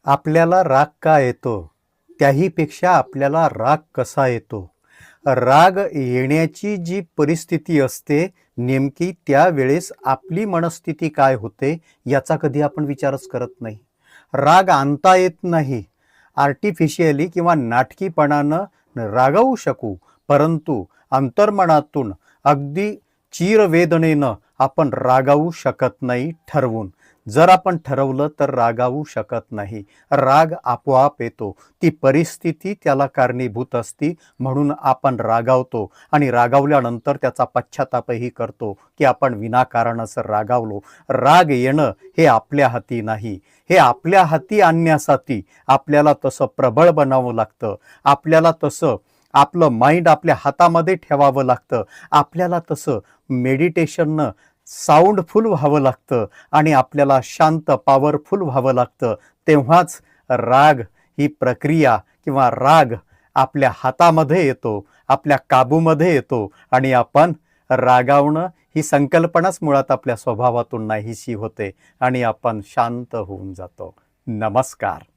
आपल्याला राग का येतो, त्याहीपेक्षा आपल्याला राग कसा येतो. राग येण्याची जी परिस्थिती असते, नेमकी त्यावेळेस आपली मनस्थिती काय होते, याचा कधी आपण विचारच करत नाही. राग आणता येत नाही. आर्टिफिशियली किंवा नाटकीपणानं रागावू शकू, परंतु अंतर्मनातून अगदी चिरवेदनेनं आपण रागावू शकत नाही ठरवून. जर आपण ठरवलं तर रागावू शकत नाही. राग आपोआप येतो. ती परिस्थिती त्याला कारणीभूत असती, म्हणून आपण रागावतो आणि रागावल्यानंतर त्याचा पश्चातापही करतो की आपण विनाकारण असं रागावलो. राग येणं हे आपल्या हाती नाही. हे आपल्या हाती आणण्यासाठी आपल्याला तसं प्रबळ बनावं लागतं. आपल्याला तसं आपलं माइंड आपल्या हातामध्ये ठेवावं लागतं. आपल्याला तसं मेडिटेशननं साऊंडफुल व्हावं लागतं आणि आपल्याला शांत पॉवरफुल व्हावं लागतं. तेव्हाच राग ही प्रक्रिया किंवा राग आपल्या हातामध्ये येतो, आपल्या काबूमध्ये येतो आणि आपण रागावणं ही संकल्पनाच मुळात आपल्या स्वभावातून नाहीशी होते आणि आपण शांत होऊन जातो. नमस्कार.